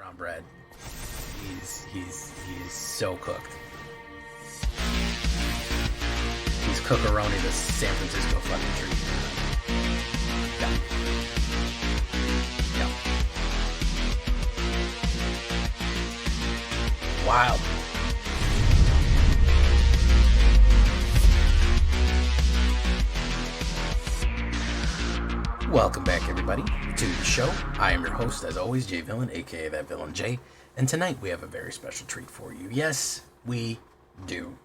brown bread. He's so cooked. He's cookaroni the San Francisco fucking treat. Yeah. Wild. Welcome back, everybody, to the show. I am your host, as always, Jay Villain, aka that Villain J, and tonight we have a very special treat for you. Yes, we do.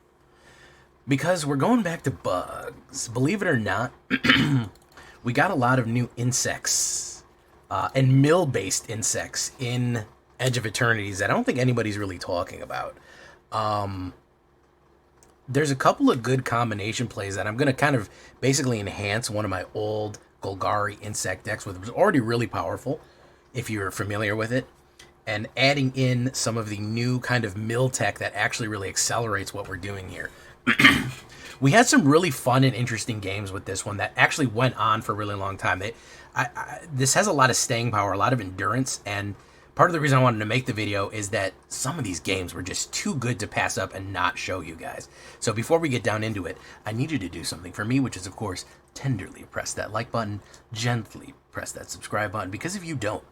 Because we're going back to bugs. Believe it or not, we got a lot of new insects, and mill-based insects in Edge of Eternities that I don't think anybody's really talking about. There's a couple of good combination plays that I'm going to kind of basically enhance one of my old Golgari insect decks with. It was already really powerful, if you're familiar with it, and adding in some of the new kind of mill tech that actually really accelerates what we're doing here. We had some really fun and interesting games with this one that actually went on for a really long time. This has a lot of staying power, a lot of endurance, and part of the reason I wanted to make the video is that some of these games were just too good to pass up and not show you guys. So before we get down into it, I need you to do something for me, which is, of course, tenderly press that like button, gently press that subscribe button, because if you don't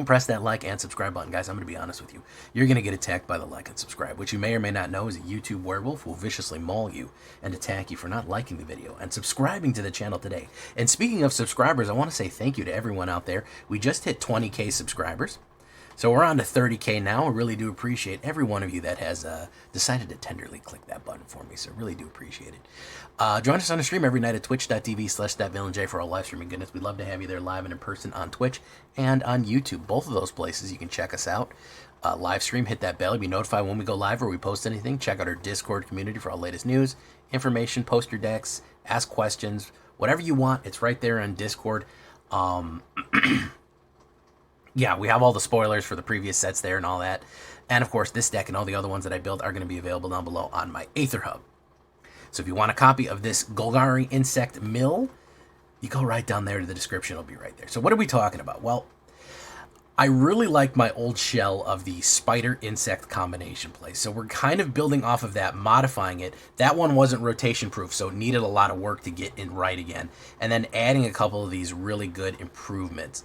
press that like and subscribe button, guys, I'm going to be honest with you, you're going to get attacked by the like and subscribe, which you may or may not know is a YouTube werewolf who will viciously maul you and attack you for not liking the video and subscribing to the channel today. And speaking of subscribers, I want to say thank you to everyone out there. We just hit 20K subscribers. So we're on to 30K now. I really do appreciate every one of you that has decided to tenderly click that button for me. So I really do appreciate it. Join us on the stream every night at twitch.tv/thatvillainj for all live streaming goodness. We'd love to have you there live and in person on Twitch and on YouTube. Both of those places you can check us out. Live stream, hit that bell to be notified when we go live or we post anything. Check out our Discord community for all latest news, information, post your decks, ask questions, whatever you want. It's right there on Discord. Yeah, we have all the spoilers for the previous sets there and all that. And, of course, this deck and all the other ones that I built are going to be available down below on my AetherHub. So if you want a copy of this Golgari Insect Mill, you go right down there to the description. It'll be right there. So what are we talking about? Well, I really like my old shell of the spider-insect combination play. So we're kind of building off of that, modifying it. That one wasn't rotation-proof, so it needed a lot of work to get in right again. And then adding a couple of these really good improvements.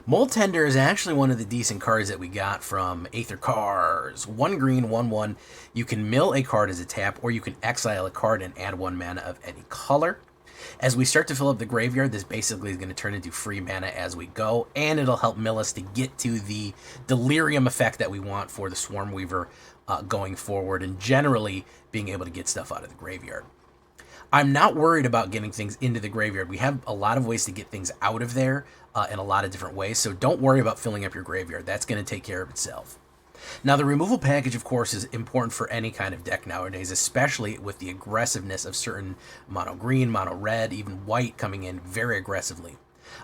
Mold Tender is actually one of the decent cards that we got from Aether Cars. 1 green, 1/1. You can mill a card as a tap, or you can exile a card and add 1 mana of any color. As we start to fill up the graveyard, this basically is going to turn into free mana as we go, and it'll help mill us to get to the delirium effect that we want for the Swarm Weaver going forward, and generally being able to get stuff out of the graveyard. I'm not worried about getting things into the graveyard. We have a lot of ways to get things out of there in a lot of different ways, so don't worry about filling up your graveyard. That's going to take care of itself. Now, the removal package, of course, is important for any kind of deck nowadays, especially with the aggressiveness of certain mono green, mono red, even white coming in very aggressively.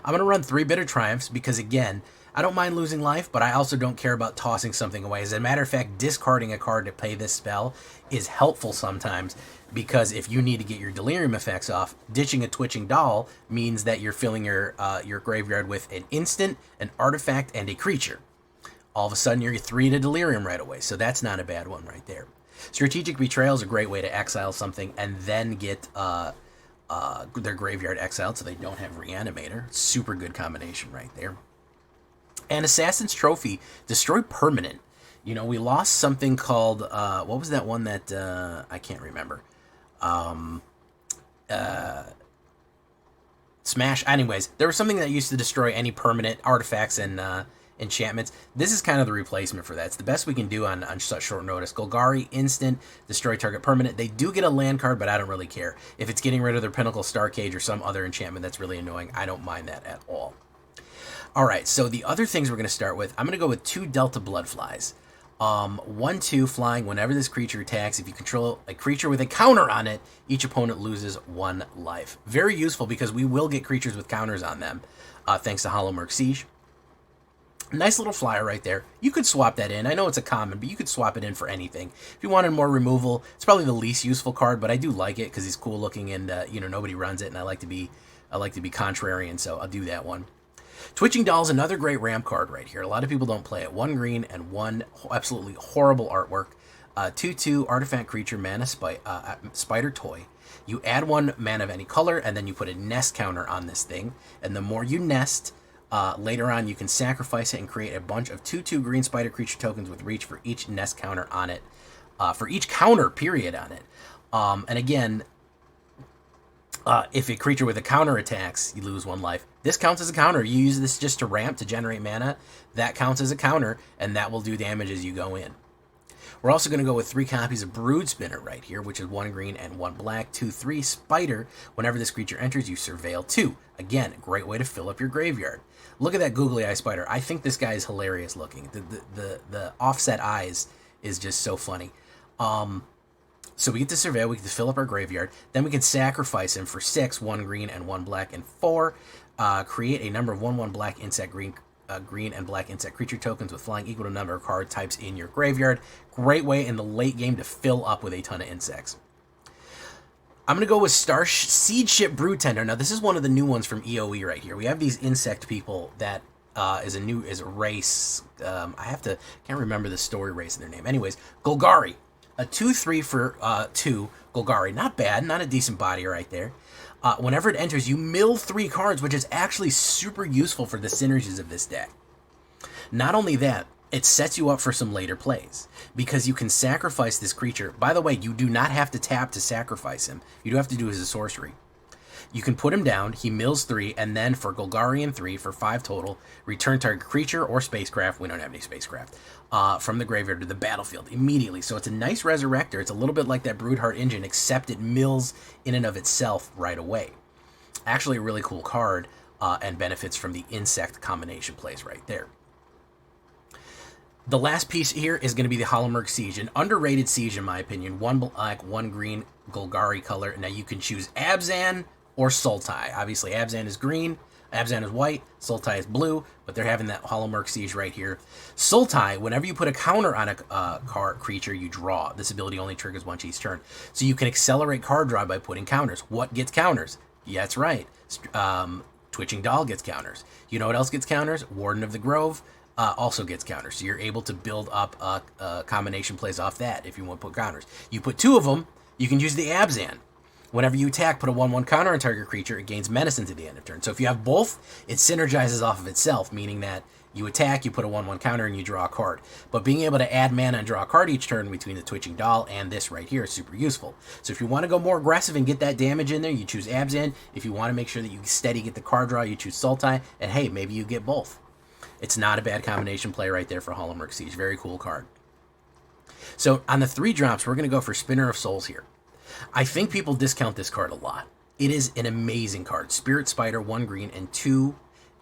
I'm going to run 3 Bitter Triumphs because, again, I don't mind losing life, but I also don't care about tossing something away. As a matter of fact, discarding a card to play this spell is helpful sometimes, because if you need to get your delirium effects off, ditching a twitching doll means that you're filling your graveyard with an instant, an artifact, and a creature. All of a sudden, you're 3 to delirium right away, so that's not a bad one right there. Strategic Betrayal is a great way to exile something and then get their graveyard exiled so they don't have Reanimator. Super good combination right there. And Assassin's Trophy, destroy permanent. You know, we lost something called, what was that one that, I can't remember. Smash. Anyways, there was something that used to destroy any permanent artifacts and enchantments. This is kind of the replacement for that. It's the best we can do on such short notice. Golgari, instant, destroy target permanent. They do get a land card, but I don't really care. If it's getting rid of their Pinnacle Star Cage or some other enchantment that's really annoying, I don't mind that at all. Alright, so the other things we're going to start with, I'm going to go with 2 Delta Bloodflies. 1/2 flying. Whenever this creature attacks, if you control a creature with a counter on it, each opponent loses 1 life. Very useful because we will get creatures with counters on them, thanks to Hollow Merc Siege. Nice little flyer right there. You could swap that in. I know it's a common, but you could swap it in for anything. If you wanted more removal, it's probably the least useful card, but I do like it because he's cool looking and you know, nobody runs it, and I like to be contrarian, so I'll do that one. Twitching Doll is another great ramp card right here. A lot of people don't play it. 1 green and 1 absolutely horrible artwork. 2/2 artifact creature mana spider toy. You add 1 mana of any color, and then you put a nest counter on this thing. And the more you nest, later on you can sacrifice it and create a bunch of 2/2 green spider creature tokens with reach for each nest counter on it. For each counter period on it. And again, if a creature with a counter attacks, you lose 1 life. This counts as a counter. You use this just to ramp to generate mana. That counts as a counter, and that will do damage as you go in. We're also going to go with 3 copies of Brood Spinner right here, which is 1 green and 1 black, 2/3 spider. Whenever this creature enters, you surveil 2. Again, a great way to fill up your graveyard. Look at that googly eye spider. I think this guy is hilarious looking. The offset eyes is just so funny. So we get to surveil, we get to fill up our graveyard. Then we can sacrifice him for 6, 1 green and 1 black, and 4. Create a number of 1/1 black insect green and black insect creature tokens with flying equal to number of card types in your graveyard. Great way in the late game to fill up with a ton of insects. I'm going to go with Seed Ship Broodtender. Now, this is one of the new ones from EOE right here. We have these insect people that is a race. Can't remember the story race in their name. Anyways, Golgari. A 2/3 for 2 Golgari. Not bad. Not a decent body right there. Whenever it enters, you mill 3 cards, which is actually super useful for the synergies of this deck. Not only that, it sets you up for some later plays, because you can sacrifice this creature. By the way, you do not have to tap to sacrifice him. You do have to do it as a sorcery. You can put him down, he mills 3, and then for Golgarian 3, for 5 total, return target creature or spacecraft, we don't have any spacecraft, from the graveyard to the battlefield immediately. So it's a nice resurrector. It's a little bit like that Broodheart engine, except it mills in and of itself right away. Actually a really cool card, and benefits from the insect combination plays right there. The last piece here is going to be the Hollowmurk Siege, an underrated siege in my opinion. 1 black, 1 green Golgari color. Now you can choose Abzan or Sultai. Obviously, Abzan is green, Abzan is white, Sultai is blue, but they're having that Hollowmurk Siege right here. Sultai, whenever you put a counter on a card creature, you draw. This ability only triggers once each turn. So you can accelerate card draw by putting counters. What gets counters? Yeah, that's right. Twitching Doll gets counters. You know what else gets counters? Warden of the Grove also gets counters. So you're able to build up combination plays off that if you want to put counters. You put 2 of them, you can use the Abzan. Whenever you attack, put a 1/1 counter on target creature, it gains menace until the end of turn. So if you have both, it synergizes off of itself, meaning that you attack, you put a 1/1 counter, and you draw a card. But being able to add mana and draw a card each turn between the Twitching Doll and this right here is super useful. So if you want to go more aggressive and get that damage in there, you choose Abzan. If you want to make sure that you steady get the card draw, you choose Sultai. And hey, maybe you get both. It's not a bad combination play right there for Hollowmurk Siege. Very cool card. So on the 3 drops, we're going to go for Spinner of Souls here. I think people discount this card a lot. It is an amazing card. Spirit Spider, 1 green and 2,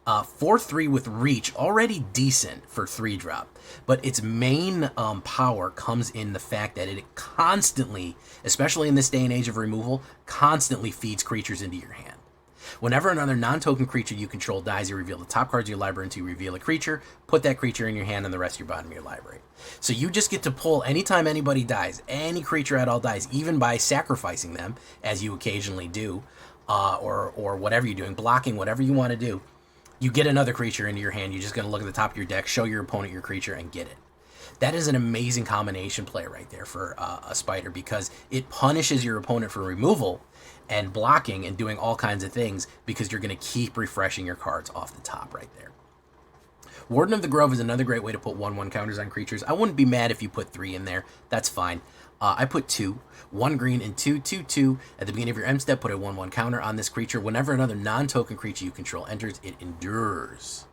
4/3 with reach. Already decent for 3 drop. But its main power comes in the fact that it constantly, especially in this day and age of removal, constantly feeds creatures into your hand. Whenever another non-token creature you control dies, you reveal the top cards of your library until you reveal a creature. Put that creature in your hand and the rest of your bottom of your library. So you just get to pull anytime anybody dies, any creature at all dies, even by sacrificing them, as you occasionally do, or whatever you're doing, blocking, whatever you want to do. You get another creature into your hand. You're just going to look at the top of your deck, show your opponent your creature, and get it. That is an amazing combination play right there for a spider, because it punishes your opponent for removal and blocking and doing all kinds of things, because you're going to keep refreshing your cards off the top right there. Warden of the Grove is another great way to put 1/1 counters on creatures. I wouldn't be mad if you put 3 in there. That's fine. I put 2. 1 green and 2, 2/2. At the beginning of your end step, put a 1/1 counter on this creature. Whenever another non-token creature you control enters, it endures.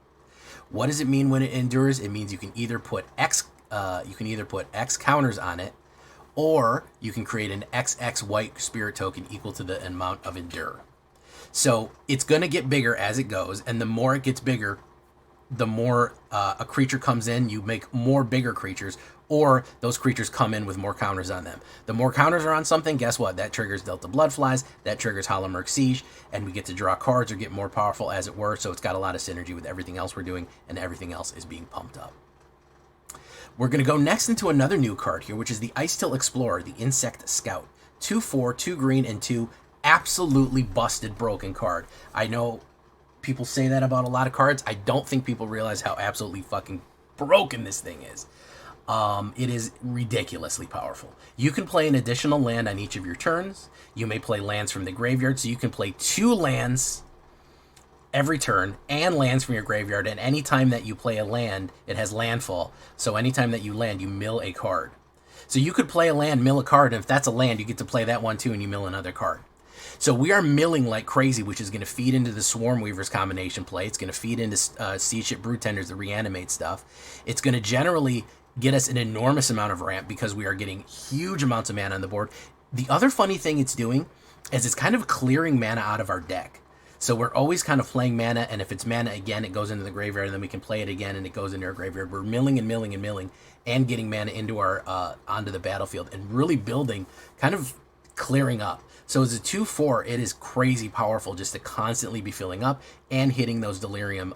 What does it mean when it endures? It means you can either put X counters on it, or you can create an XX white spirit token equal to the amount of endure. So it's going to get bigger as it goes, and the more it gets bigger, the more a creature comes in, you make more bigger creatures, or those creatures come in with more counters on them. The more counters are on something, guess what? That triggers Delta Bloodflies, that triggers Hollowmurk Siege, and we get to draw cards or get more powerful, as it were, so it's got a lot of synergy with everything else we're doing, and everything else is being pumped up. We're going to go next into another new card here, which is the Icetill Explorer, the Insect Scout. 2/4, 2 green, and 2, absolutely busted broken card. I know people say that about a lot of cards. I don't think people realize how absolutely fucking broken this thing is. It is ridiculously powerful. You can play an additional land on each of your turns. You may play lands from the graveyard, so you can play 2 lands every turn and lands from your graveyard, and anytime that you play a land, it has landfall. So anytime that you land, you mill a card. So you could play a land, mill a card, and if that's a land, you get to play that one too, and you mill another card. So we are milling like crazy, which is going to feed into the Swarm Weavers combination play. It's going to feed into Sea Ship Broodtenders, the reanimate stuff. It's going to generally get us an enormous amount of ramp because we are getting huge amounts of mana on the board. The other funny thing it's doing is it's kind of clearing mana out of our deck. So we're always kind of playing mana, and if it's mana again, it goes into the graveyard, and then we can play it again, and it goes into our graveyard. We're milling and milling and milling, and getting mana into our onto the battlefield, and really building, kind of clearing up. So as a 2/4, it is crazy powerful just to constantly be filling up and hitting those delirium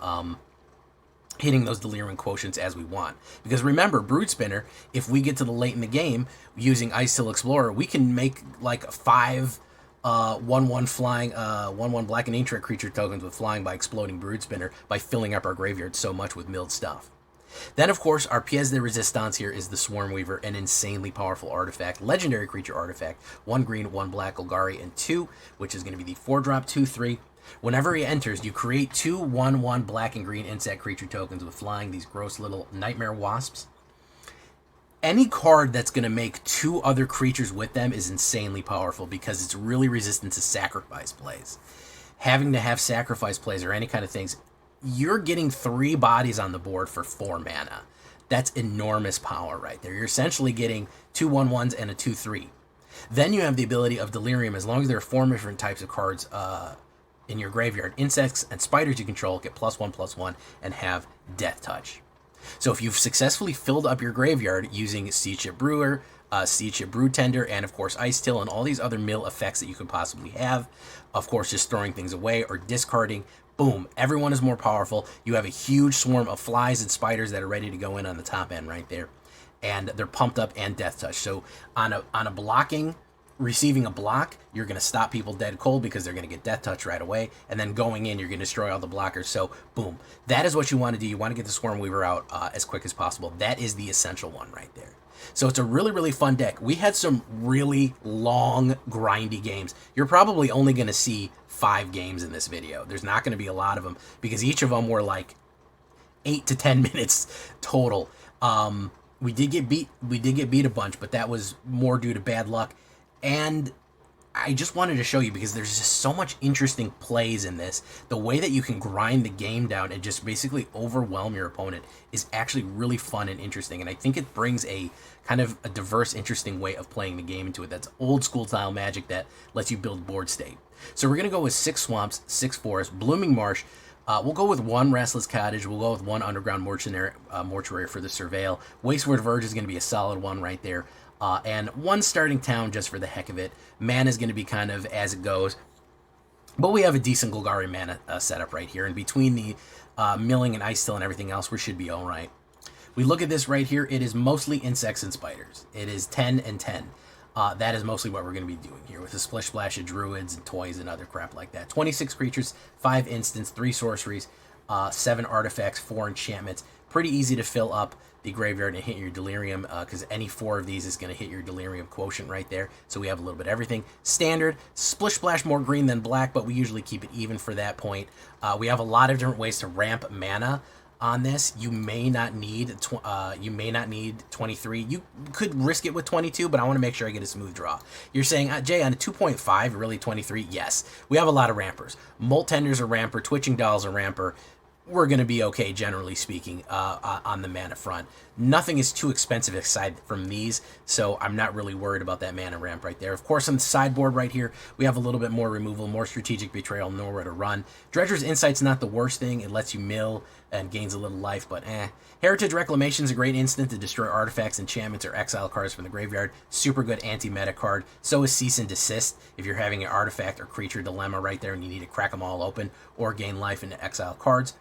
quotients as we want. Because remember, Brood Spinner, if we get to the late in the game using Ice Hill Explorer, we can make like 5 1/1 flying 1/1 black and ancient creature tokens with flying by exploding Brood Spinner by filling up our graveyard so much with milled stuff. Then, of course, our pièce de résistance here is the Swarm Weaver, an insanely powerful artifact, legendary creature artifact, 1 green, 1 black, Golgari, and 2, which is going to be the 4-drop 2/3. Whenever he enters, you create 2 1/1 black and green insect creature tokens with flying, these gross little nightmare wasps. Any card that's going to make 2 other creatures with them is insanely powerful because it's really resistant to sacrifice plays. Having to have sacrifice plays or any kind of things, you're getting 3 bodies on the board for 4 mana. That's enormous power right there. You're essentially getting 2 1/1s and a 2/3. Then you have the ability of Delirium. As long as there are 4 different types of cards in your graveyard, insects and spiders you control get +1/+1 and have Death Touch. So if you've successfully filled up your graveyard using Sea Ship Brewer, Sea Ship Broodtender, and of course Ice Till, and all these other mill effects that you could possibly have, of course just throwing things away or discarding, boom, everyone is more powerful. You have a huge swarm of flies and spiders that are ready to go in on the top end right there. And they're pumped up and Death Touch. So on a blocking, receiving a block, you're going to stop people dead cold because they're going to get Death Touch right away. And then going in, you're going to destroy all the blockers. So boom, that is what you want to do. You want to get the Swarm Weaver out as quick as possible. That is the essential one right there. So it's a really, really fun deck. We had some really long, grindy games. You're probably only going to see 5 games in this video. There's not going to be a lot of them because each of them were like 8 to 10 minutes total. We did get beat a bunch, but that was more due to bad luck. And I just wanted to show you because there's just so much interesting plays in this. The way that you can grind the game down and just basically overwhelm your opponent is actually really fun and interesting. And I think it brings a kind of a diverse, interesting way of playing the game into it. That's old school style Magic that lets you build board state. So we're going to go with 6 swamps, 6 forests, blooming marsh. We'll go with 1 restless cottage. We'll go with 1 underground mortuary for the surveil. Wastewood Verge is going to be a solid one right there. And 1 starting town just for the heck of it. Mana is going to be kind of as it goes. But we have a decent Golgari mana setup right here. And between the milling and ice still and everything else, we should be all right. We look at this right here. It is mostly insects and spiders. It is 10 and 10. That is mostly what we're going to be doing here with a splish splash of druids and toys and other crap like that. 26 creatures, 5 instants, 3 sorceries, 7 artifacts, 4 enchantments. Pretty easy to fill up the graveyard and hit your delirium because any 4 of these is going to hit your delirium quotient right there. So we have a little bit of everything. Standard, splish splash more green than black, but we usually keep it even for that point. We have a lot of different ways to ramp mana on this. You may not need 23. You could risk it with 22, but I want to make sure I get a smooth draw. You're saying, Jay, on a 2.5, really 23? Yes. We have a lot of rampers. Molt Tenders are ramper, Twitching Dolls are ramper. We're going to be okay, generally speaking, on the mana front. Nothing is too expensive aside from these, so I'm not really worried about that mana ramp right there. Of course, on the sideboard right here, we have a little bit more removal, more strategic betrayal, nowhere to run. Dredger's Insight's not the worst thing. It lets you mill and gains a little life, but Heritage Reclamation is a great instant to destroy artifacts, enchantments, or exile cards from the graveyard. Super good anti-meta card. So is Cease and Desist if you're having an artifact or creature dilemma right there and you need to crack them all open or gain life into exile cards.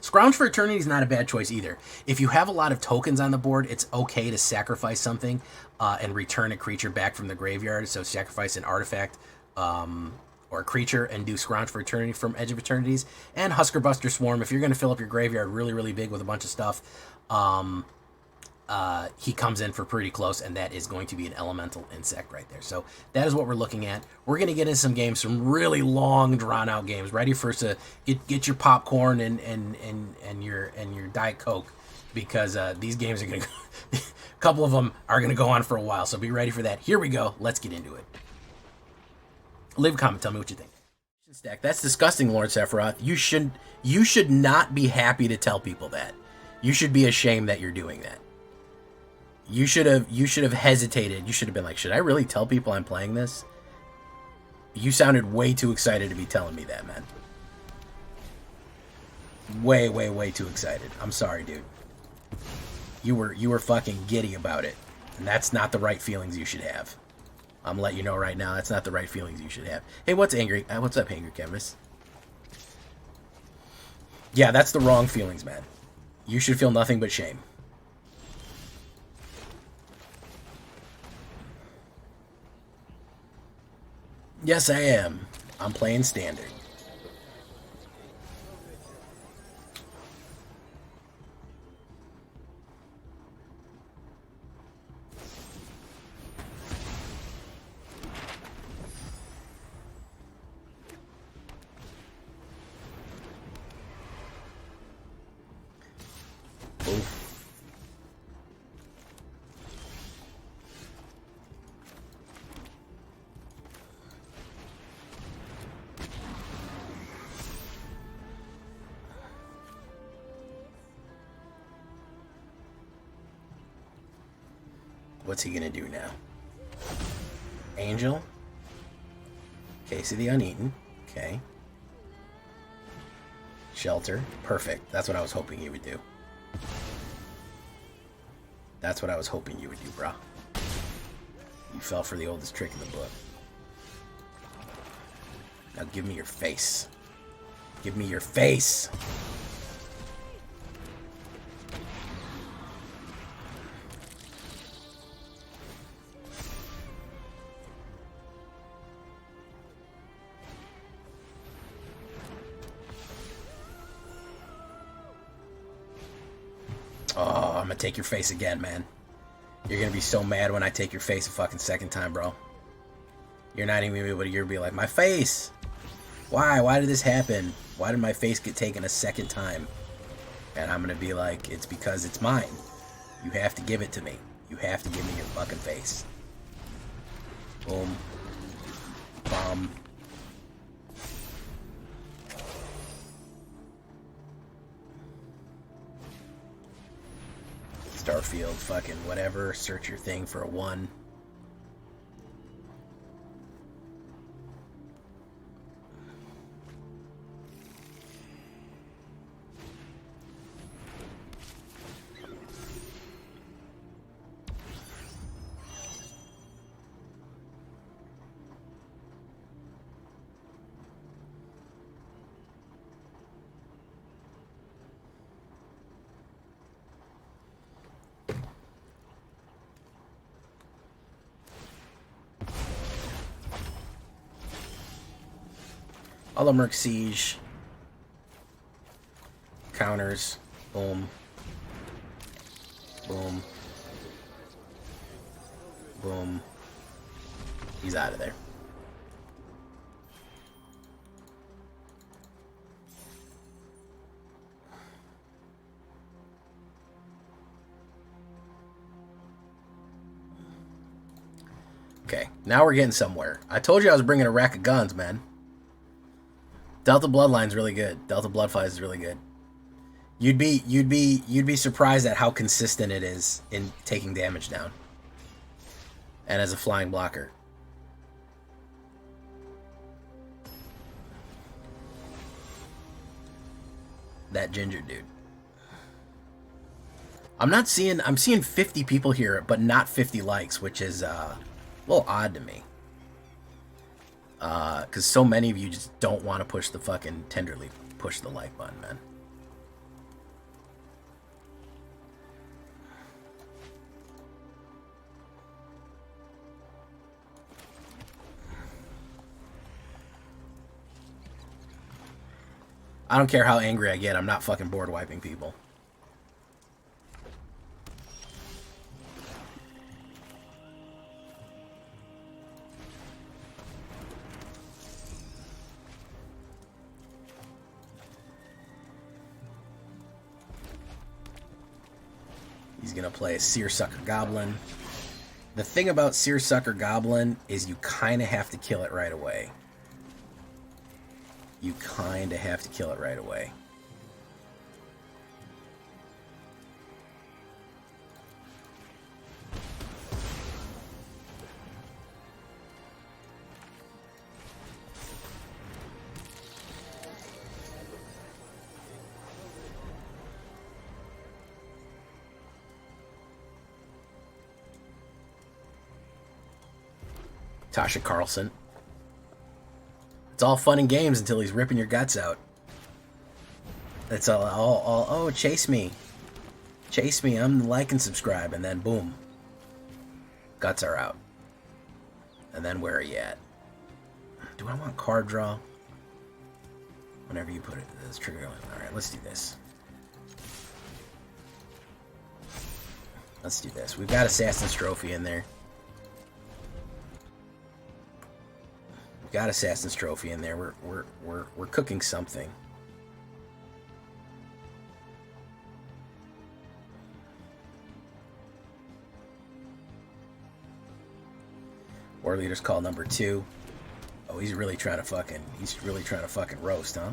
Scrounge for Eternity is not a bad choice either. If you have a lot of tokens on the board, it's okay to sacrifice something and return a creature back from the graveyard. So sacrifice an artifact or or creature and do Scrounge for Eternity from Edge of Eternities. And Husker Buster Swarm, if you're going to fill up your graveyard really, really big with a bunch of stuff, he comes in for pretty close, and that is going to be an elemental insect right there. So that is what we're looking at. We're going to get into some games, some really long, drawn-out games. Ready for us to get your popcorn and your Diet Coke, because these games are going to a couple of them are going to go on for a while. So be ready for that. Here we go. Let's get into it. Leave a comment. Tell me what you think. Stack. That's disgusting, Lord Sephiroth. You should not be happy to tell people that. You should be ashamed that you're doing that. You should have hesitated. You should have been like, should I really tell people I'm playing this? You sounded way too excited to be telling me that, man. Way, way, way too excited. I'm sorry, dude. You were fucking giddy about it. And that's not the right feelings you should have. I'm letting you know right now, that's not the right feelings you should have. Hey, what's angry? What's up, Angry Canvas? Yeah, that's the wrong feelings, man. You should feel nothing but shame. Yes, I am. I'm playing standard. Oof. What's he gonna do now? Angel? Case of the Uneaten. Okay. Shelter. Perfect. That's what I was hoping he would do. That's what I was hoping you would do, bro. You fell for the oldest trick in the book. Now give me your face. Give me your face! Oh, I'm gonna take your face again, man. You're gonna be so mad when I take your face a fucking second time, bro. You're not even gonna be able to be like, my face! Why? Why did this happen? Why did my face get taken a second time? And I'm gonna be like, it's because it's mine. You have to give it to me. You have to give me your fucking face. Boom. Bomb. Starfield, fucking whatever. Search your thing for a 1. Merc Siege. Counters. Boom. Boom. Boom. He's out of there. Okay, now we're getting somewhere. I told you I was bringing a rack of guns, man. Delta Bloodline's really good. Delta Bloodfight is really good. You'd be surprised at how consistent it is in taking damage down. And as a flying blocker. That ginger dude. I'm seeing 50 people here, but not 50 likes, which is a little odd to me. Because so many of you just don't want to push the fucking tenderly push the like button, man. I don't care how angry I get. I'm not fucking board wiping people. He's going to play a Seersucker Goblin. The thing about Seersucker Goblin is you kind of have to kill it right away. You kind of have to kill it right away. Tasha Carlson. It's all fun and games until he's ripping your guts out. It's all oh, chase me. Chase me, I'm the like and subscribe, and then boom. Guts are out. And then where are you at? Do I want card draw? Whenever you put it, this trigger. Alright, let's do this. Let's do this. We've got Assassin's Trophy in there. Got Assassin's Trophy in there. We're cooking something. War Leader's call number 2. Oh, he's really trying to fucking roast, huh?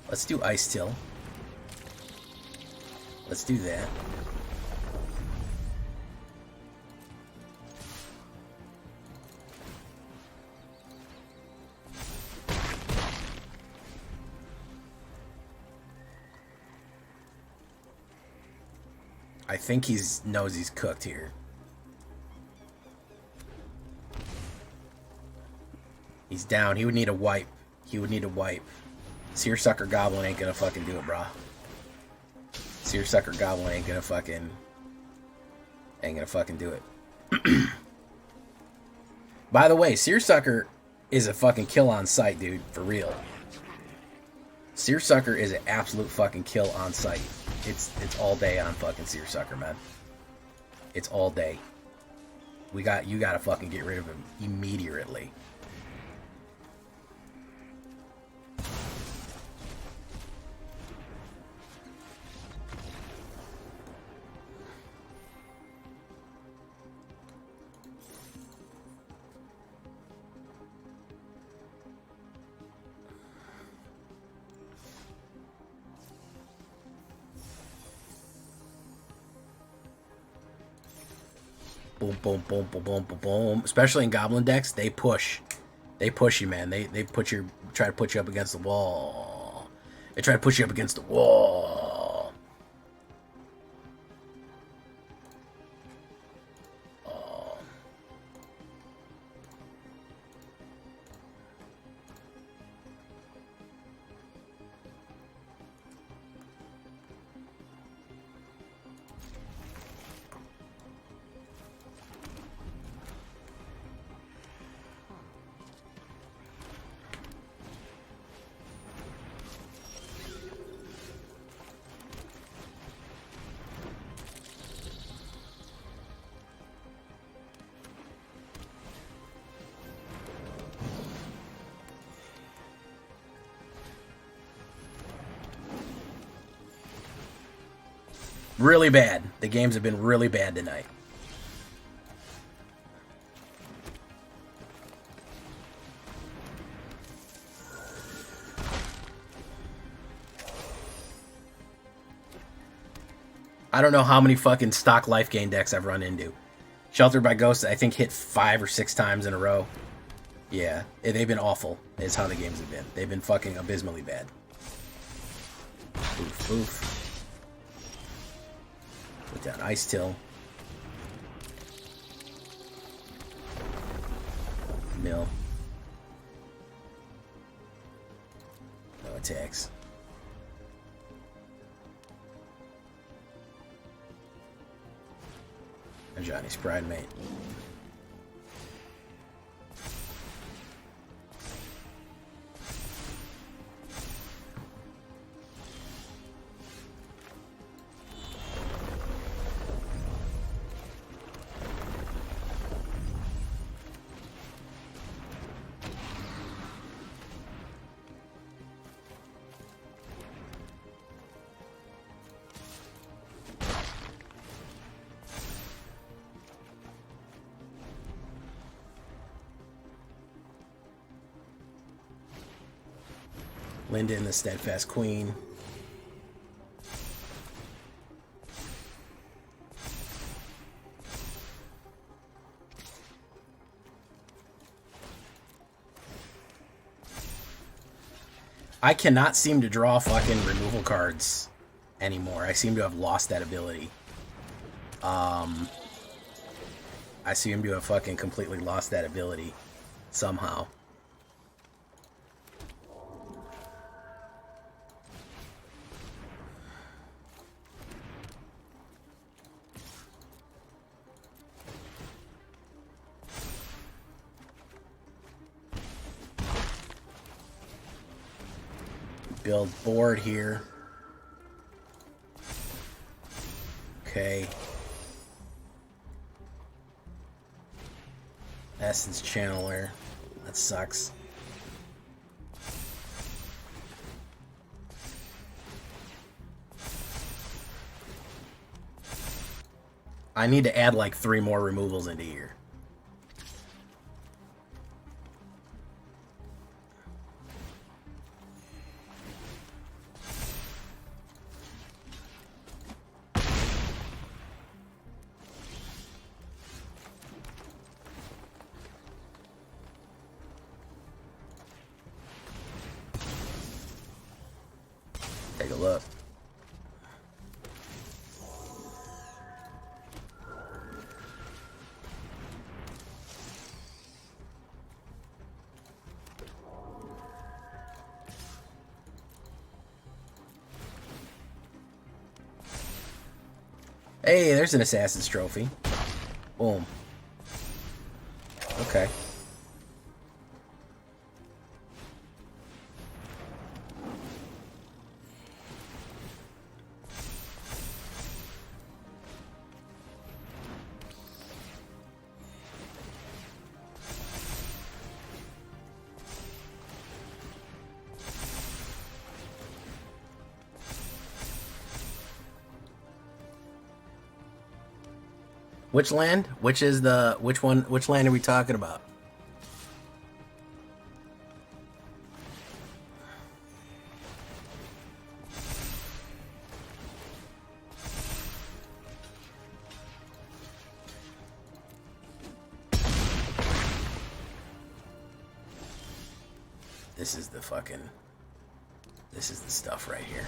Let's do Ice Till. Let's do that. I think he knows he's cooked here. He's down. He would need a wipe. He would need a wipe. Seersucker Goblin ain't gonna fucking do it, brah. Seersucker Goblin ain't gonna fucking do it. By the way, Seersucker is a fucking kill on sight, dude. For real. Seersucker is an absolute fucking kill on sight. It's all day on fucking Seersucker, man. It's all day. You gotta fucking get rid of him immediately. Boom, boom, boom, boom, boom, boom, boom. Especially in Goblin decks, they push. They push you, man. They try to put you up against the wall. They try to push you up against the wall. Oh. Really bad. The games have been really bad tonight. I don't know how many fucking stock life gain decks I've run into. Sheltered by Ghosts, I think, hit 5 or 6 times in a row. Yeah, they've been awful, is how the games have been. They've been fucking abysmally bad. Oof, oof. Put down Ice Till. Mill. No attacks. And Johnny's Pride Mate. Linda and the Steadfast Queen. I cannot seem to draw fucking removal cards anymore. I seem to have lost that ability. I seem to have fucking completely lost that ability somehow. Build board here. Okay. Essence Channeler. That sucks. I need to add like 3 more removals into here. Take a look. Hey, there's an Assassin's Trophy. Boom. Okay. Which land? Which one? Which land are we talking about? This is the stuff right here.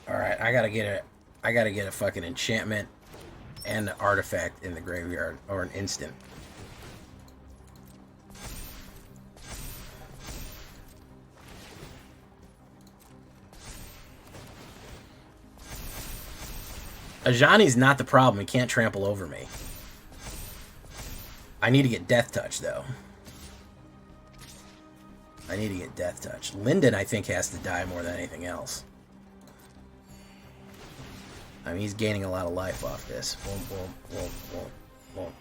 Alright, I gotta get a fucking enchantment and an artifact in the graveyard, or an instant. Ajani's not the problem, he can't trample over me. I need to get Death Touch, though. I need to get Death Touch. Linden, I think, has to die more than anything else. I mean, he's gaining a lot of life off this. Boom, boom, boom, boom, boom.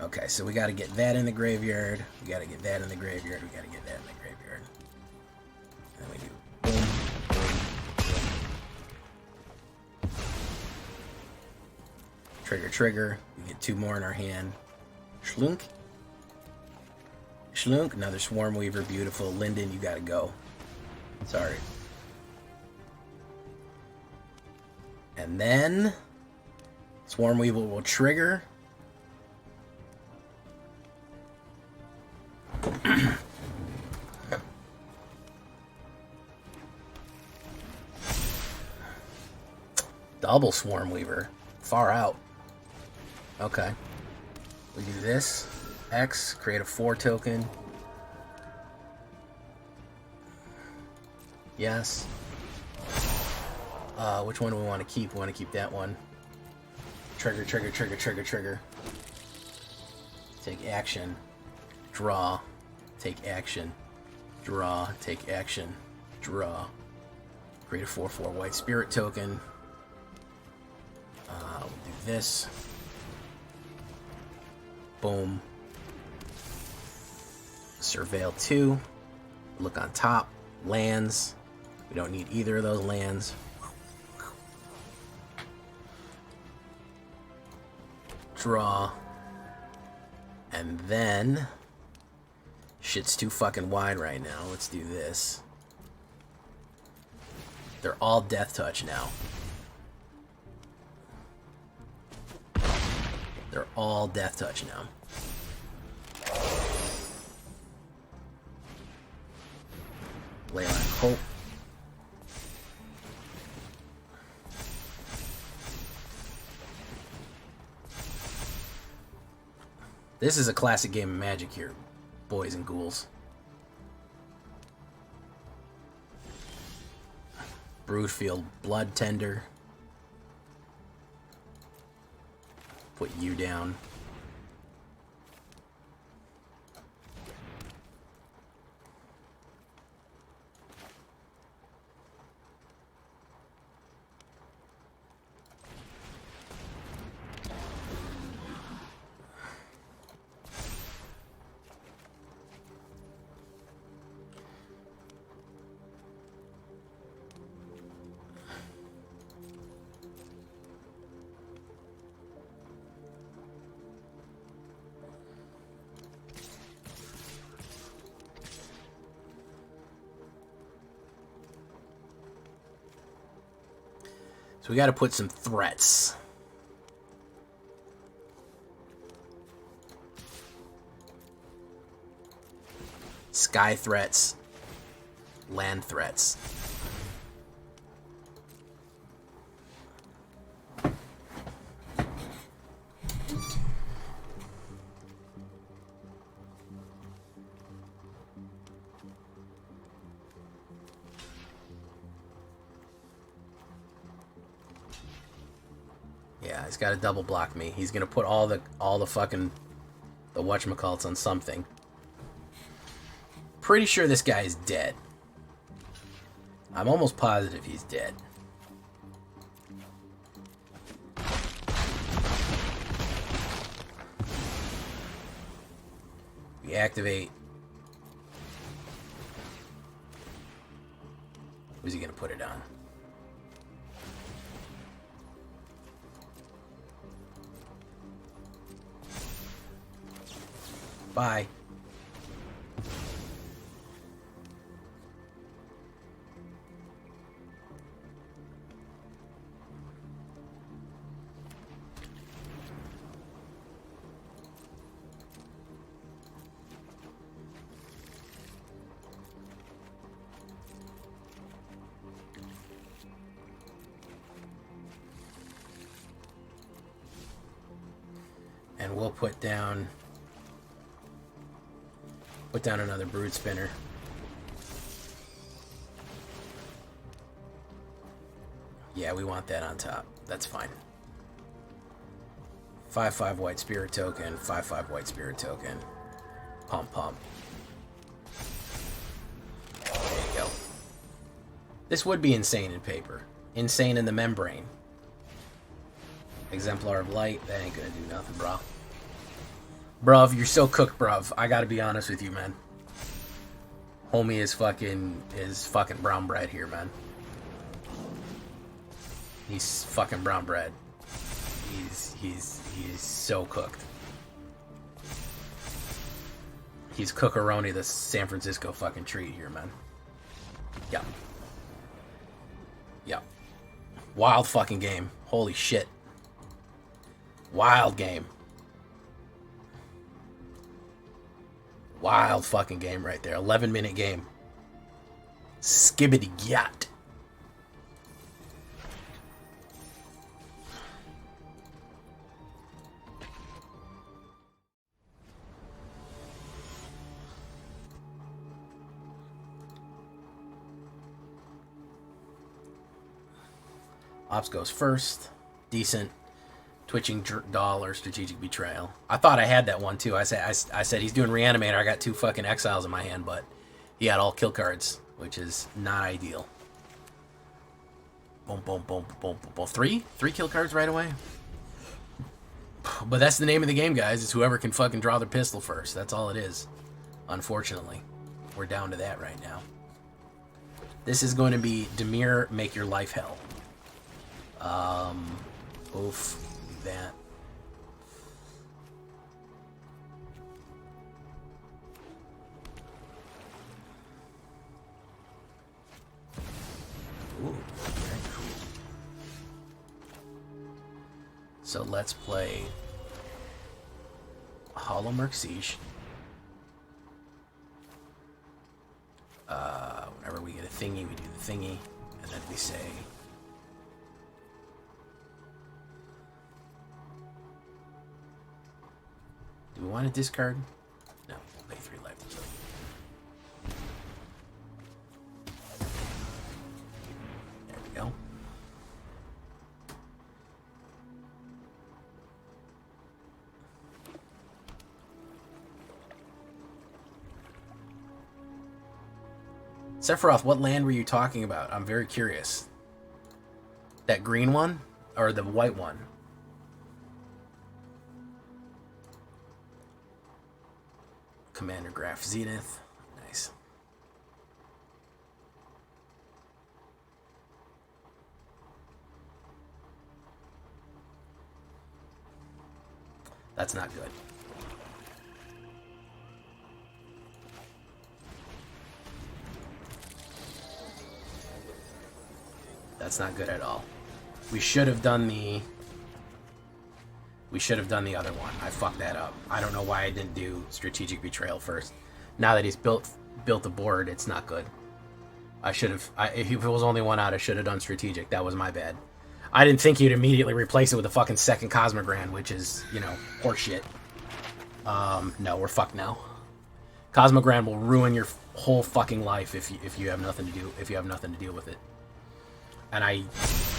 Okay, so we got to get that in the graveyard. We got to get that in the graveyard. We got to get that in the graveyard. And then we do boom, boom, boom. Trigger, trigger. We get 2 more in our hand. Schlunk. Schlunk, another Swarm Weaver, beautiful. Linden, you gotta go. Sorry. And then Swarm Weaver will trigger. Double Swarm Weaver. Far out. Okay. We do this. X, create a 4 token. Yes. Which one do we want to keep? We want to keep that one. Trigger, trigger, trigger, trigger, trigger. Take action. Draw. Take action. Draw. Take action. Draw. Create a 4/4 white spirit token. We'll do this. Boom. Surveil 2. Look on top. Lands. We don't need either of those lands. Draw. And then... shit's too fucking wide right now. Let's do this. They're all death touch now. They're all death touch now. Leyline Hope. This is a classic game of Magic here, boys and ghouls. Broodfield Blood Tender. Put you down. So we got to put some threats. Sky threats. Land threats. Yeah, he's got to double block me. He's gonna put all the fucking the whatchamacallits on something. Pretty sure this guy is dead. I'm almost positive he's dead. We activate. Who's he gonna put it on? Bye. And we'll put down another brood spinner. Yeah, we want that on top. That's fine. 5/5 white spirit token, 5/5 white spirit token. Pump, pump. There you go. This would be insane in paper. Insane in the membrane. Exemplar of Light, that ain't gonna do nothing, bro. Bruv, you're so cooked, bruv. I gotta be honest with you, man. Homie is fucking brown bread here, man. He's fucking brown bread. He's so cooked. He's cookaroni the San Francisco fucking treat here, man. Yep. Yep. Wild fucking game. Holy shit. Wild game. Wild fucking game right there. 11-minute game. Skibbity gyat. Ops goes first. Decent. Twitching Doll or Strategic Betrayal. I thought I had that one too. I said he's doing Reanimator. I got 2 fucking Exiles in my hand, but he had all kill cards, which is not ideal. Boom, boom, boom, boom, boom, boom. 3 kill cards right away. But that's the name of the game, guys. It's whoever can fucking draw their pistol first. That's all it is. Unfortunately, we're down to that right now. This is going to be Dimir, Make Your Life Hell. Oof. That. Ooh, very cool. So let's play Hollow Merc Siege. Whenever we get a thingy, we do the thingy, and then we say. Do we want to discard? No, we'll pay 3 life to kill. There we go. Sephiroth, what land were you talking about? I'm very curious. That green one? Or the white one? Commander Graph Zenith. Nice. That's not good. That's not good at all. We should have done the other one. I fucked that up. I don't know why I didn't do Strategic Betrayal first. Now that he's built the board, it's not good. I should have. If it was only one out, I should have done Strategic. That was my bad. I didn't think you'd immediately replace it with a fucking second Cosmogrand, which is, you know, horseshit. No, we're fucked now. Cosmogrand will ruin your whole fucking life if you have nothing to do to deal with it. And I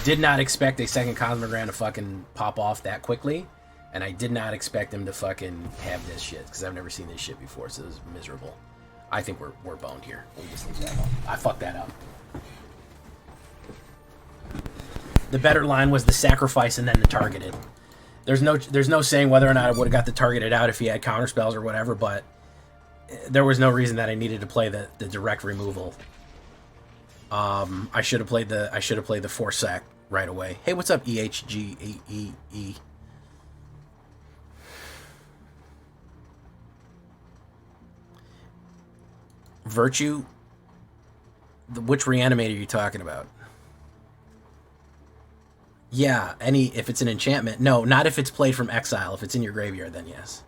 did not expect a second Cosmogrand to fucking pop off that quickly. And I did not expect him to fucking have this shit, because I've never seen this shit before, so it was miserable. I think we're boned here. We just leave that alone. I fucked that up. The better line was the sacrifice and then the targeted. There's no saying whether or not I would have got the targeted out if he had counter spells or whatever, but there was no reason that I needed to play the direct removal. I should have played the 4-sack right away. Hey, what's up, EHGEE? Virtue? Which reanimator are you talking about? Yeah, if it's an enchantment. No, not if it's played from exile. If it's in your graveyard, then yes.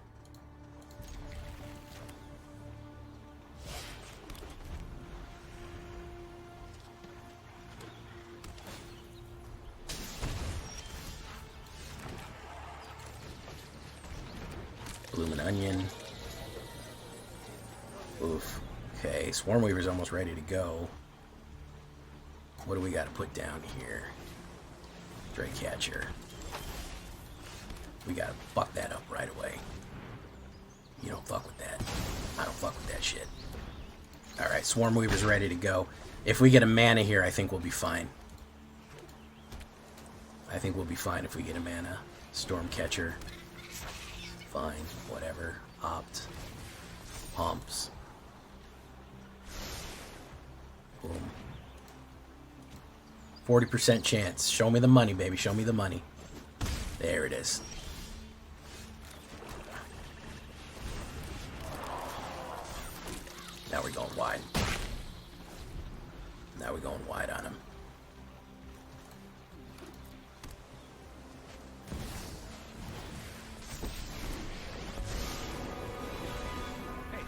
Bloomin' Onion. Oof. Okay, Swarm Weaver's almost ready to go. What do we got to put down here? Draycatcher. We got to fuck that up right away. You don't fuck with that. I don't fuck with that shit. Alright, Swarm Weaver's ready to go. If we get a mana here, I think we'll be fine. I think we'll be fine if we get a mana. Stormcatcher. Fine, whatever. Opt. Pumps. Boom. 40% chance. Show me the money, baby. Show me the money. There it is. Now we're going wide. Now we're going wide on him. Hey,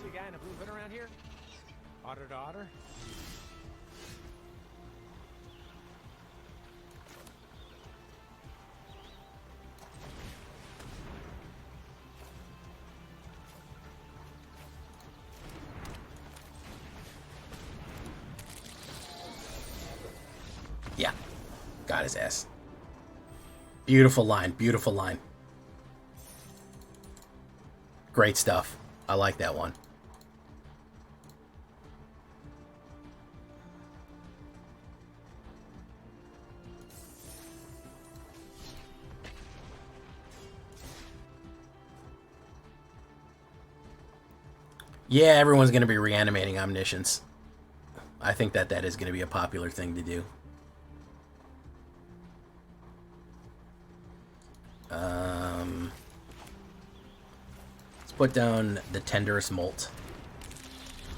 see a guy in a blue hood around here? Otter to otter? Yeah. Got his ass. Beautiful line. Beautiful line. Great stuff. I like that one. Yeah, everyone's going to be reanimating Omniscience. I think that is going to be a popular thing to do. Let's put down the Tenderest Molt.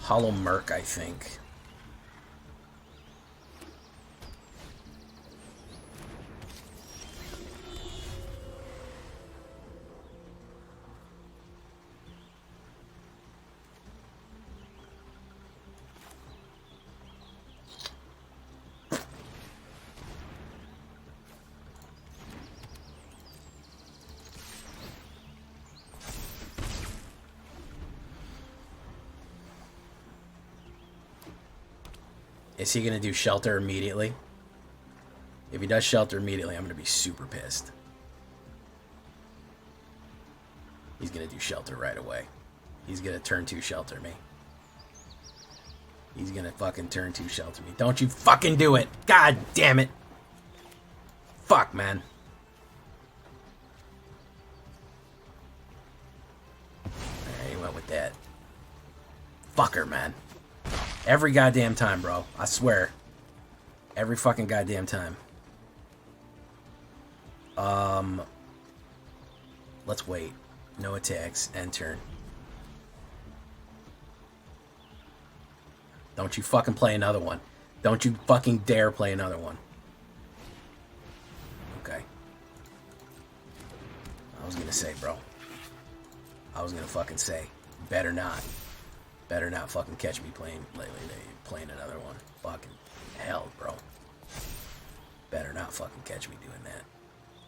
Hollow Merc, I think. Is he going to do Shelter immediately? If he does Shelter immediately, I'm going to be super pissed. He's going to do Shelter right away. He's going to turn 2 Shelter me. He's going to fucking turn 2 Shelter me. Don't you fucking do it. God damn it. Fuck, man. Alright, he went with that. Fucker, man. Every goddamn time, bro. I swear. Every fucking goddamn time. Let's wait. No attacks. End turn. Don't you fucking play another one. Don't you fucking dare play another one. Okay. I was gonna say, bro. I was gonna fucking say. Better not. Better not fucking catch me playing another one. Fucking hell, bro. Better not fucking catch me doing that.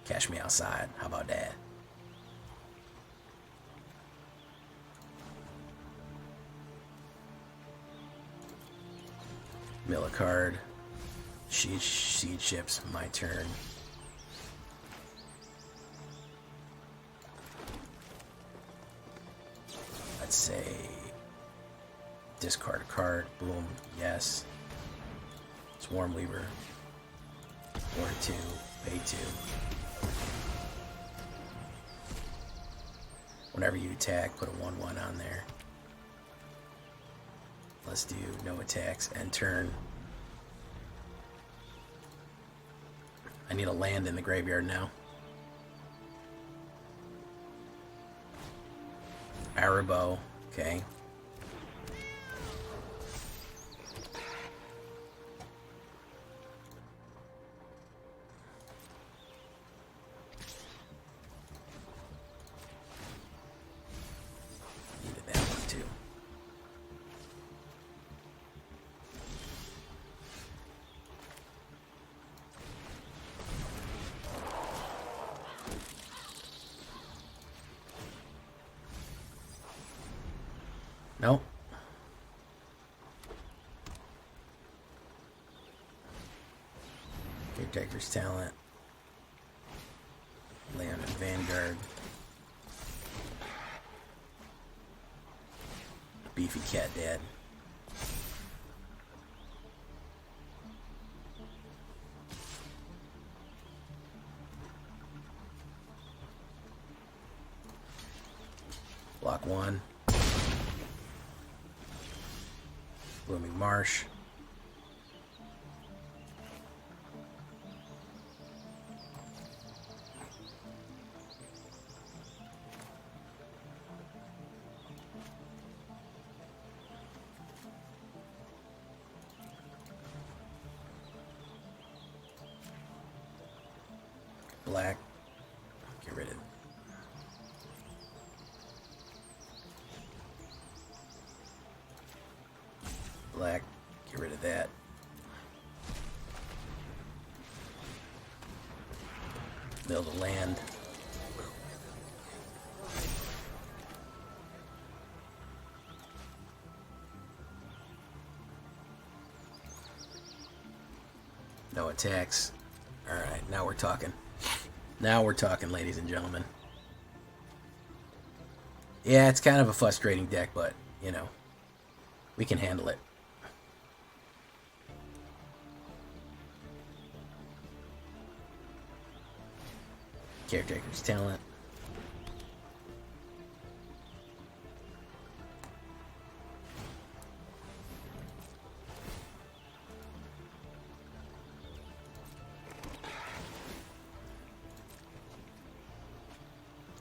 Catch me outside. How about that? Mill a card. Seed ships. My turn. Let's say discard a card. Boom. Yes. Swarm Weaver. Order 2. Pay 2. Whenever you attack, put a 1/1 on there. Let's do no attacks. End turn. I need a land in the graveyard now. Arabo. Okay. Needed that one too. Nope. Caretaker's Talent. Lay on a Vanguard. Beefy Cat Dad. Block 1. Blooming Marsh. Black. Get rid of it. Black. Get rid of that. Build a land. No attacks. All Now we're talking. Now we're talking, ladies and gentlemen. Yeah, it's kind of a frustrating deck, but, you know, we can handle it. Caretaker's talent.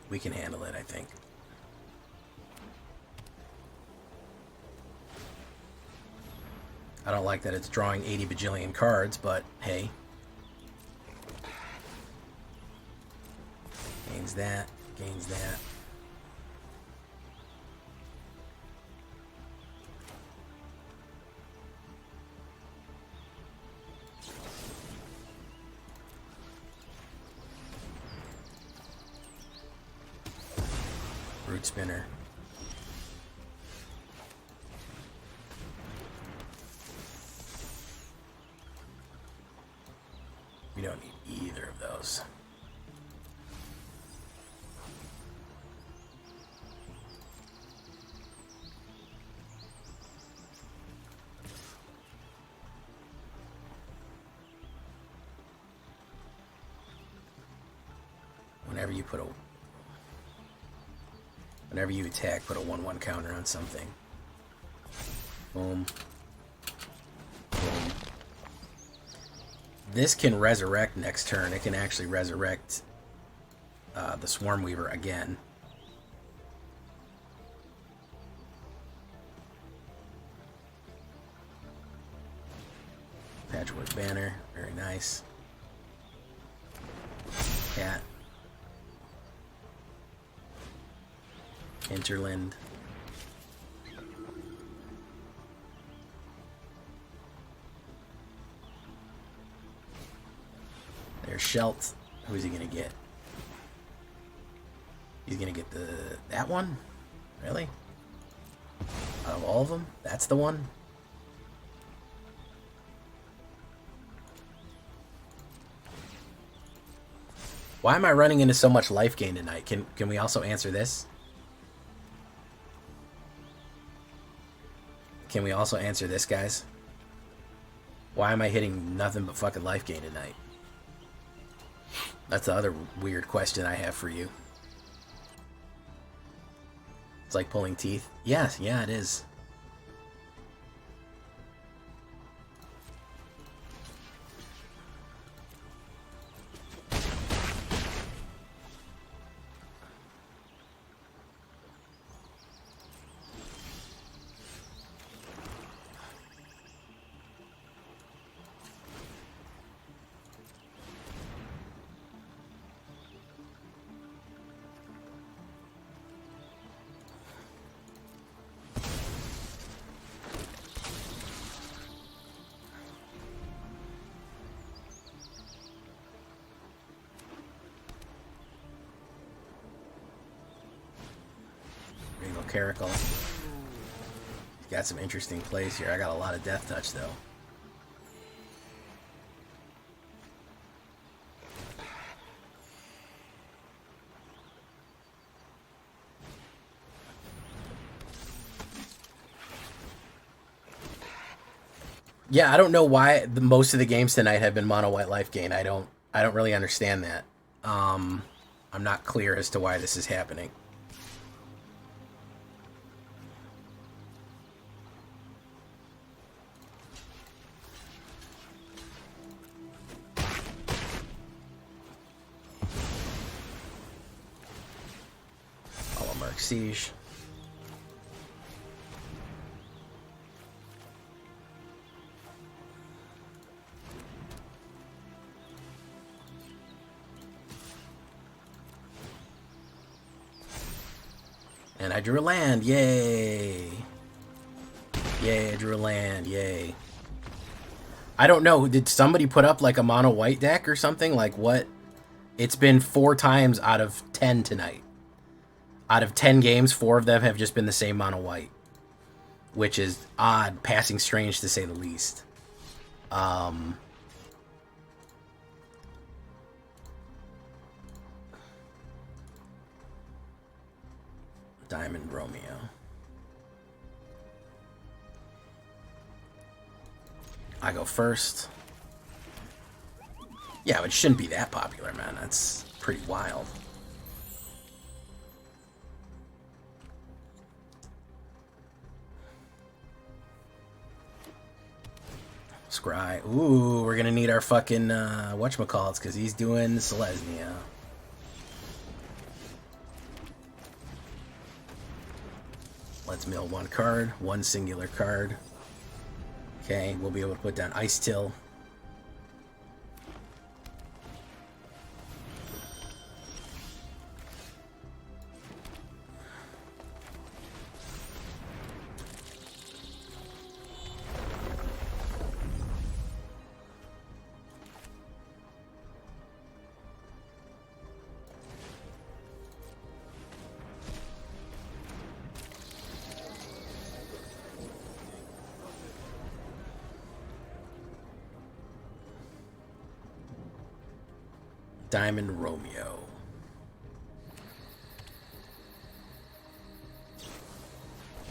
We can handle it, I think. I don't like that it's drawing 80 bajillion cards, but hey. Gains that, gains that. Root spinner. We don't need either of those. Whenever you attack, put a 1/1 counter on something. Boom. Boom. This can resurrect next turn. It can actually resurrect the Swarm Weaver again. Patchwork Banner, very nice. Cat. Hinterland. There's Shelt. Who's he gonna get? He's gonna get that one? Really? Out of all of them? That's the one? Why am I running into so much life gain tonight? Can we also answer this? Can we also answer this, guys? Why am I hitting nothing but fucking life gain tonight? That's the other weird question I have for you. It's like pulling teeth. Yes, yeah, it is. Caracal. He's got some interesting plays here. I got a lot of death touch though. Yeah, I don't know why most of the games tonight have been mono white life gain. I don't really understand that. I'm not clear as to why this is happening. Siege. And I drew a land, yay! Yay, I drew a land, yay. I don't know, did somebody put up like a mono white deck or something? Like what? It's been 4 times out of 10 tonight. Out of 10 games, 4 of them have just been the same mono white, which is odd, passing strange to say the least. Diamond Romeo. I go first. Yeah, it shouldn't be that popular, man. That's pretty wild. Scry. Ooh, we're gonna need our fucking whatchamacallits, because he's doing Selesnya. Let's mill one card, one singular card. Okay, we'll be able to put down Ice Till. Diamond Romeo.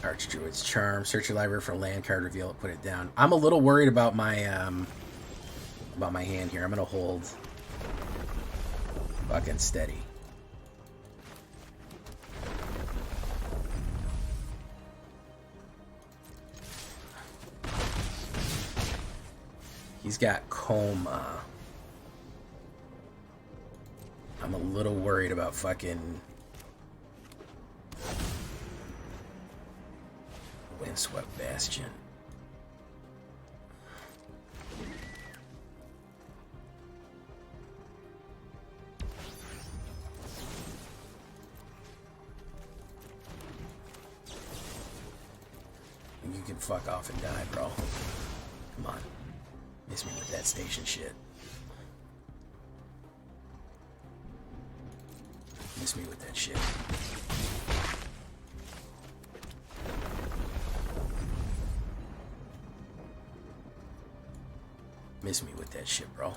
Archdruid's Charm. Search your library for a land card, reveal it, put it down. I'm a little worried about my hand here. I'm gonna hold fucking steady. He's got Coma. I'm a little worried about fucking Windswept Bastion. You can fuck off and die, bro. Come on. Miss me with that station shit. Miss me with that shit. Miss me with that shit, bro.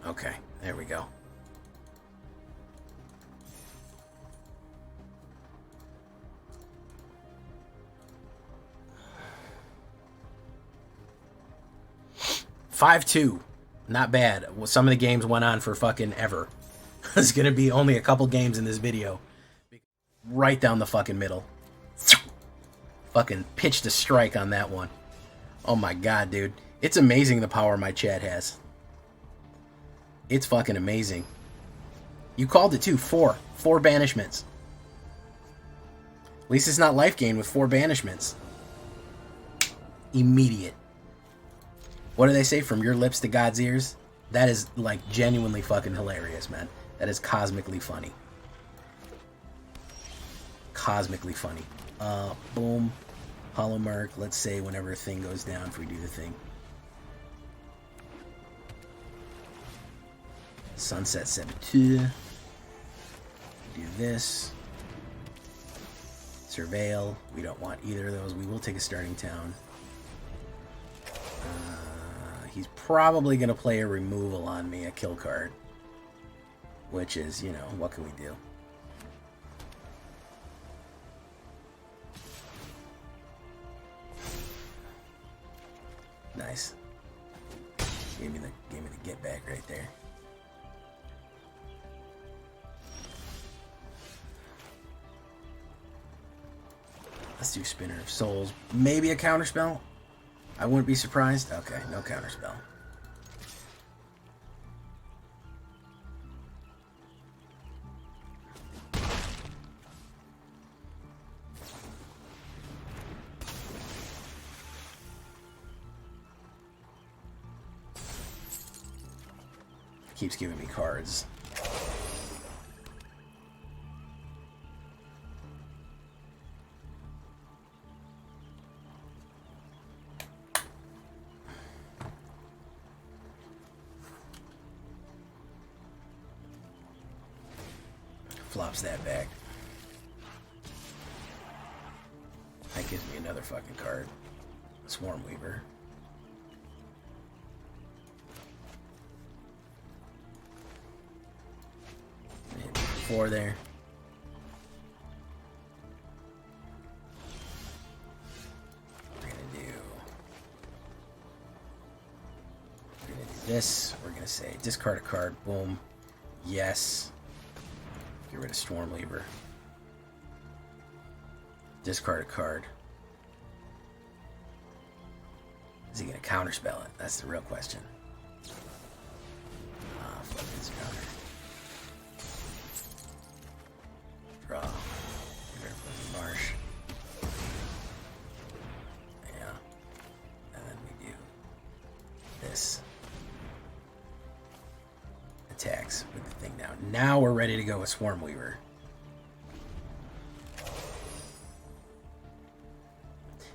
Okay, there we go. $5-2. Not bad. Well, some of the games went on for fucking ever. There's gonna be only a couple games in this video. Right down the fucking middle. Fucking pitched a strike on that one. Oh my god, dude. It's amazing the power my chat has. It's fucking amazing. You called it too. 4 banishments. At least it's not life gain with 4 banishments. Immediate. What do they say? From your lips to God's ears? That is, like, genuinely fucking hilarious, man. That is cosmically funny. Cosmically funny. Boom. Hollow Mark. Let's say whenever a thing goes down, if we do the thing. Sunset Saboteur. Do this. Surveil. We don't want either of those. We will take a starting town. He's probably going to play a removal on me, a kill card. Which is, you know, what can we do? Nice. Gave me the get back right there. Let's do Spinner of Souls. Maybe a counterspell? I wouldn't be surprised. Okay, no counterspell. Keeps giving me cards. Flops that back. That gives me another fucking card. Swarm Weaver. Maybe 4 there. We're gonna do this. We're gonna say discard a card. Boom. Yes. Get rid of Storm Weaver. Discard a card. Is he going to counterspell it? That's the real question. Ah, fuck this counter. Draw. Get rid of Marsh. Yeah. And then we do this. Attacks with the thing down. Now we're ready to go with Swarm Weaver.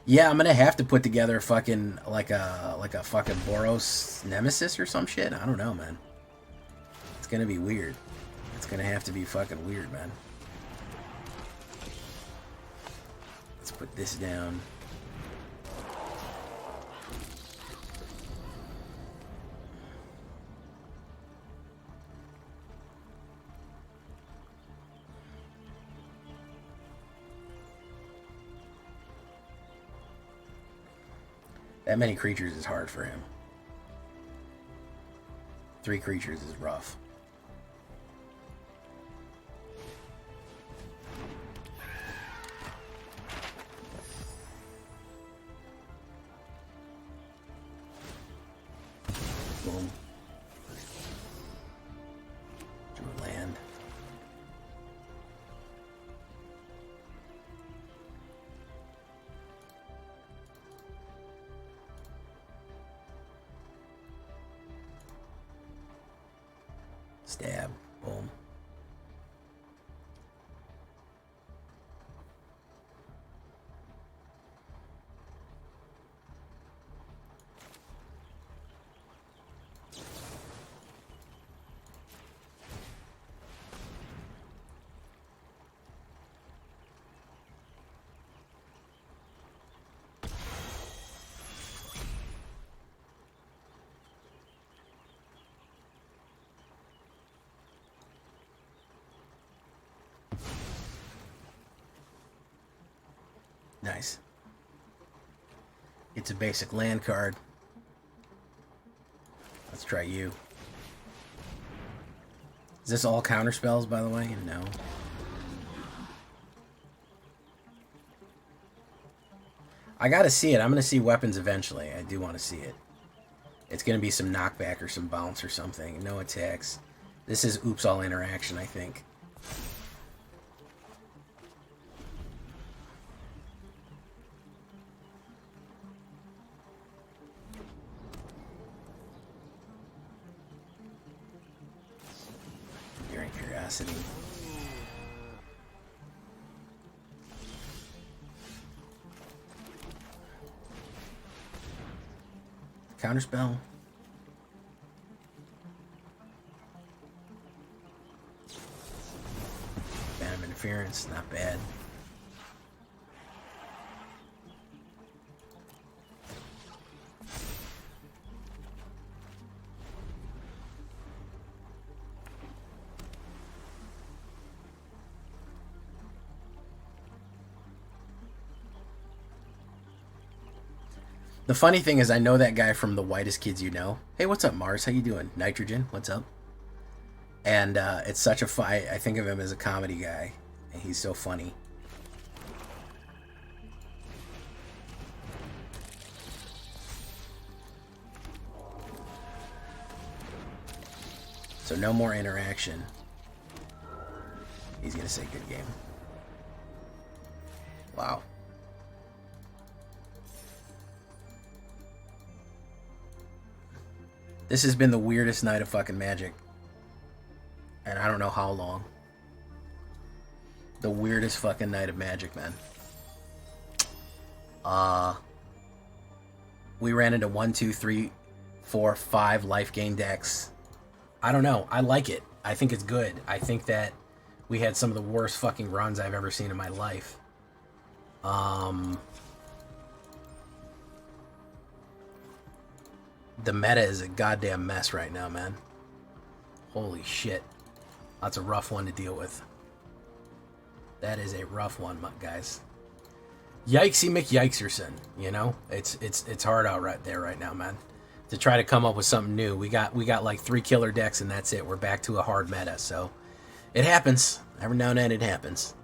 Yeah, I'm gonna have to put together fucking like a fucking Boros Nemesis or some shit. I don't know, man. It's gonna be weird. It's gonna have to be fucking weird, man. Let's put this down. That many creatures is hard for him. 3 creatures is rough. Boom. Drew a land. Stab. Boom. Nice. It's a basic land card. Let's try you. Is this all counter spells, by the way? No. I gotta see it. I'm gonna see weapons eventually. I do want to see it. It's gonna be some knockback or some bounce or something. No attacks. This is oops all interaction, I think. Curiosity. Counterspell. Phantom Interference, not bad. The funny thing is I know that guy from The Whitest Kids You Know. Hey, what's up, Mars? How you doing? Nitrogen, what's up? And it's such a fun... I think of him as a comedy guy. And he's so funny. So no more interaction. He's going to say good game. Wow. This has been the weirdest night of fucking Magic. And I don't know how long. The weirdest fucking night of Magic, man. We ran into 1, 2, 3, 4, 5 life gain decks. I don't know. I like it. I think it's good. I think that we had some of the worst fucking runs I've ever seen in my life. The meta is a goddamn mess right now, man. Holy shit. That's a rough one to deal with. That is a rough one, guys. Yikesy McYikeserson, you know? It's hard out right there right now, man. To try to come up with something new. We got like 3 killer decks and that's it. We're back to a hard meta, so it happens. Every now and then it happens.